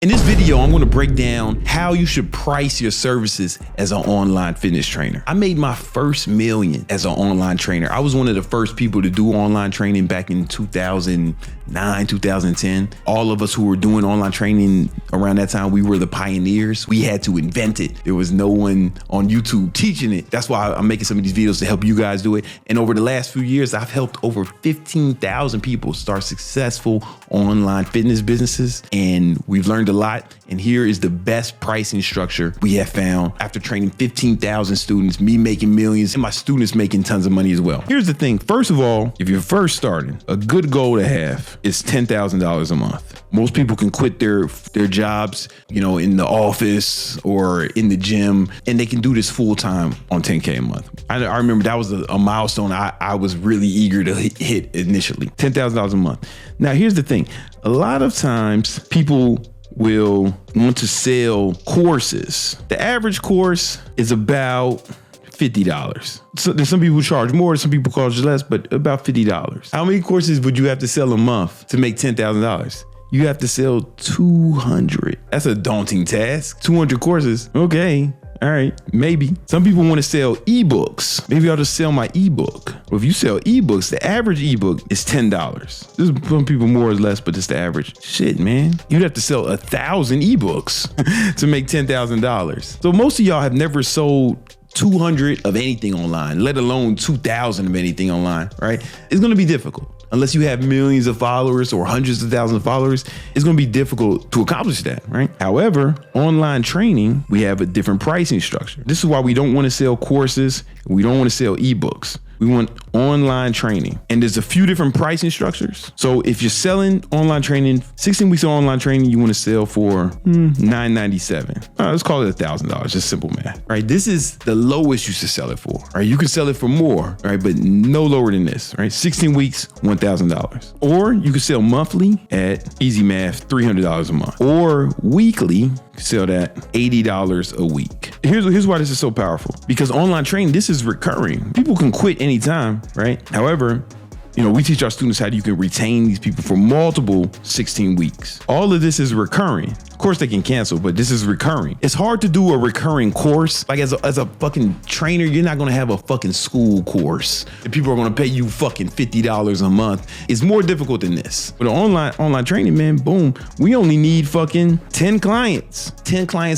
In this video, I'm gonna break down how you should price your services as an online fitness trainer. I made my first million as an online trainer. I was one of the first people to do online training back in 2009, 2010. All of us who were doing online training around that time, we were the pioneers. We had to invent it. There was no one on YouTube teaching it. That's why I'm making some of these videos to help you guys do it. And over the last few years, I've helped over 15,000 people start successful online fitness businesses. And we've learned a lot, and here is the best pricing structure we have found after training 15,000 students, me making millions, and my students making tons of money as well. Here's the thing. First of all, if you're first starting, a good goal to have is $10,000 a month. Most people can quit their jobs, in the office or in the gym, and they can do this full time on 10K a month. I remember that was a milestone I was really eager to hit initially, $10,000 a month. Now, here's the thing. A lot of times people will want to sell courses. The average course is about $50. So there's some people who charge more, some people charge less, but about $50. How many courses would you have to sell a month to make $10,000? You have to sell 200. That's a daunting task. 200 courses. Okay. All right, maybe. Some people want to sell ebooks. Maybe I'll just sell my ebook. Well, if you sell ebooks, the average ebook is $10. There's some people more or less, but it's the average. Shit, man. You'd have to sell 1,000 ebooks to make $10,000. So most of y'all have never sold 200 of anything online, let alone 2,000 of anything online, right? It's gonna be difficult. Unless you have millions of followers or hundreds of thousands of followers, it's gonna be difficult to accomplish that, right? However, online training, we have a different pricing structure. This is why we don't wanna sell courses, we don't wanna sell ebooks. We want online training. And there's a few different pricing structures. So if you're selling online training, 16 weeks of online training, you want to sell for $997. Let's call it $1,000, just simple math, right? This is the lowest you should sell it for, right? You can sell it for more, right? But no lower than this, right? 16 weeks, $1,000. Or you can sell monthly at easy math, $300 a month. Or weekly, sell that $80 a week. Here's why this is so powerful. Because online training, this is recurring. People can quit anytime, right? However, we teach our students how you can retain these people for multiple 16 weeks. All of this is recurring. Of course they can cancel, but this is recurring. It's hard to do a recurring course. Like as a fucking trainer, you're not gonna have a fucking school course and people are gonna pay you fucking $50 a month. It's more difficult than this. But online training, man, boom, we only need fucking 10 clients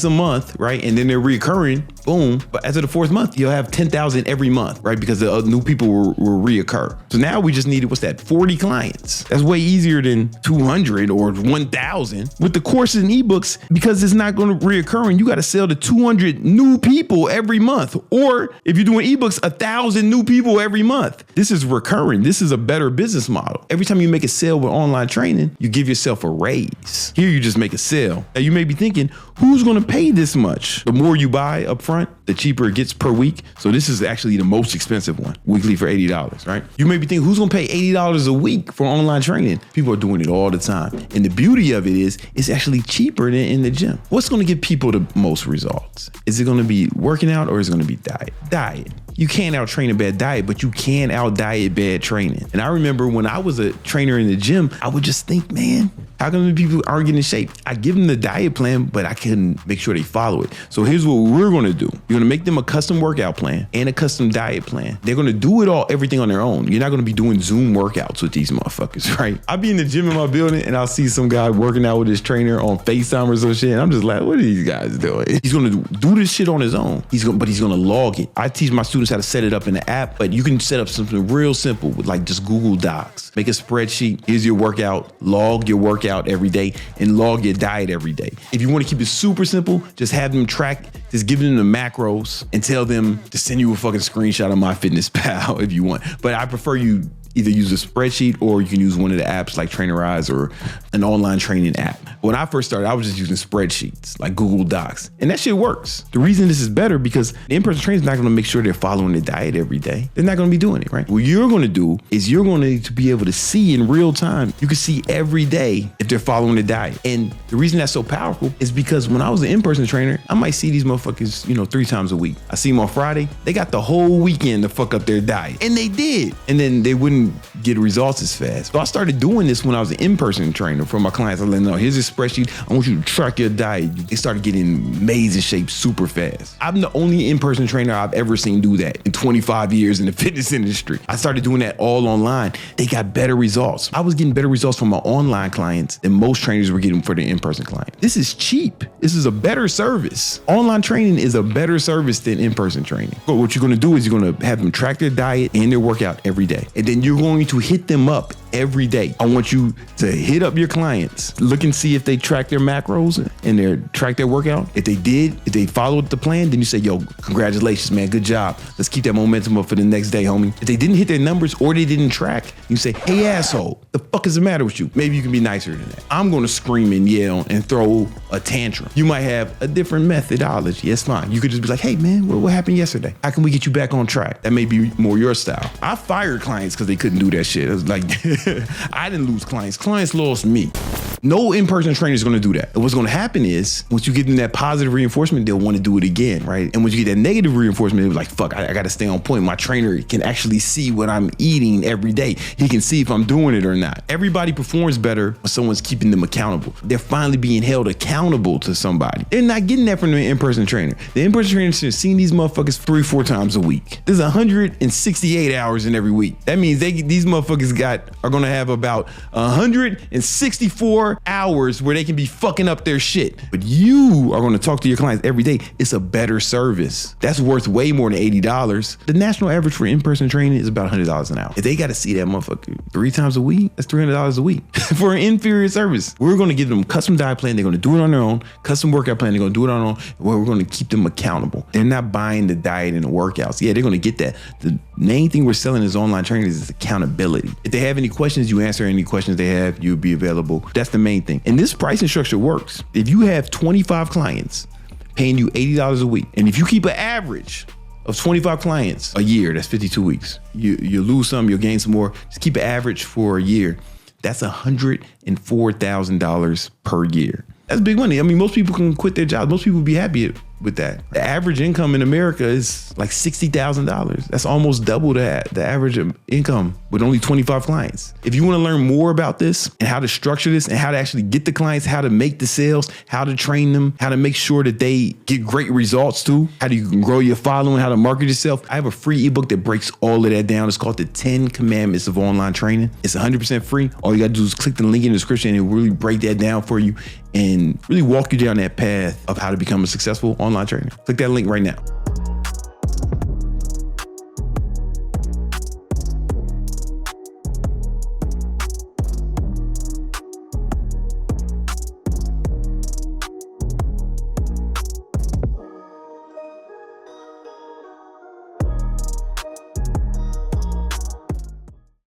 a month, right? And then they're recurring, boom. But after the fourth month, you'll have 10,000 every month, right? Because the new people will reoccur. So now we just needed, 40 clients. That's way easier than 200 or 1,000. With the courses and ebooks, because it's not going to reoccur, and you got to sell to 200 new people every month. Or if you're doing ebooks, 1,000 new people every month. This is recurring. This is a better business model. Every time you make a sale with online training, you give yourself a raise. Here you just make a sale. Now you may be thinking, who's going to pay this much? The more you buy up front, the cheaper it gets per week. So this is actually the most expensive one, weekly for $80, right? You may be thinking, who's going to pay $80 a week for online training? People are doing it all the time. And the beauty of it is, it's actually cheaper than in the gym. What's going to give people the most results? Is it going to be working out or is it going to be diet? Diet. You can't out train a bad diet, but you can out diet bad training. And I remember when I was a trainer in the gym, I would just think, man, how come the people aren't getting in shape? I give them the diet plan, but I couldn't make sure they follow it. So here's what we're going to do. You're going to make them a custom workout plan and a custom diet plan. They're going to do everything on their own. You're not going to be doing Zoom workouts with these motherfuckers, right? I'll be in the gym in my building and I'll see some guy working out with his trainer on FaceTime or some shit. And I'm just like, what are these guys doing? He's going to do this shit on his own. But he's going to log it. I teach my students how to set it up in the app, but you can set up something real simple with like just Google Docs. Make a spreadsheet. Here's your workout. Log your workout every day and log your diet every day. If you want to keep it super simple, just have them track, just give them the macros and tell them to send you a fucking screenshot of MyFitnessPal if you want. But I prefer you either use a spreadsheet or you can use one of the apps like Trainerize or an online training app. When I first started, I was just using spreadsheets like Google Docs, and that shit works. The reason this is better because the in-person trainer is not going to make sure they're following the diet every day. They're not going to be doing it, right? What you're going to do is you're going to be able to see in real time. You can see every day if they're following the diet. And the reason that's so powerful is because when I was an in-person trainer, I might see these motherfuckers, 3 times a week. I see them on Friday. They got the whole weekend to fuck up their diet, and they did. And then they wouldn't didn't get results as fast. So I started doing this when I was an in-person trainer for my clients. I let them know, here's a spreadsheet. I want you to track your diet. They started getting amazing shape super fast. I'm the only in-person trainer I've ever seen do that in 25 years in the fitness industry. I started doing that all online. They got better results. I was getting better results from my online clients than most trainers were getting for their in-person client. This is cheap. This is a better service. Online training is a better service than in-person training. But what you're gonna do is you're gonna have them track their diet and their workout every day. And then you're going to hit them up every day. I want you to hit up your clients, look and see if they track their macros and track their workout. If they did, if they followed the plan, then you say, yo, congratulations, man, good job. Let's keep that momentum up for the next day, homie. If they didn't hit their numbers or they didn't track, you say, hey, asshole, the fuck is the matter with you? Maybe you can be nicer than that. I'm gonna scream and yell and throw a tantrum. You might have a different methodology. It's fine. You could just be like, hey, man, what happened yesterday? How can we get you back on track? That may be more your style. I fired clients because they couldn't do that shit. It was like, I didn't lose clients. Clients lost me. No in-person trainer is going to do that. And what's going to happen is once you give them that positive reinforcement, they'll want to do it again, right? And when you get that negative reinforcement, they're like, fuck, I got to stay on point. My trainer can actually see what I'm eating every day. He can see if I'm doing it or not. Everybody performs better when someone's keeping them accountable. They're finally being held accountable to somebody. They're not getting that from the in-person trainer. The in-person trainer is seeing these motherfuckers 3-4 times a week. There's 168 hours in every week. That means these motherfuckers are going to have about 164 hours where they can be fucking up their shit. But you are going to talk to your clients every day. It's a better service. That's worth way more than $80. The national average for in-person training is about $100 an hour. If they got to see that motherfucker 3 times a week, that's $300 a week for an inferior service. We're going to give them a custom diet plan. They're going to do it on their own. Custom workout plan. They're going to do it on their own. We're going to keep them accountable. They're not buying the diet and the workouts. Yeah, they're going to get that. The main thing we're selling as online training is accountability. If they have any questions, you answer any questions they have, you'll be available. That's the main thing. And this pricing structure works. If you have 25 clients paying you $80 a week, and if you keep an average of 25 clients a year, that's 52 weeks. You lose some, you'll gain some more. Just keep an average for a year. That's $104,000 per year. That's big money. I mean, most people can quit their jobs. Most people would be happy with that. The average income in America is like $60,000. That's almost double the average income with only 25 clients. If you want to learn more about this and how to structure this and how to actually get the clients, how to make the sales, how to train them, how to make sure that they get great results too, how do you can grow your following, how to market yourself, I have a free ebook that breaks all of that down. It's called The 10 Commandments of Online Training. It's 100% free. All you got to do is click the link in the description and it'll really break that down for you and really walk you down that path of how to become a successful online trainer. Click that link right now.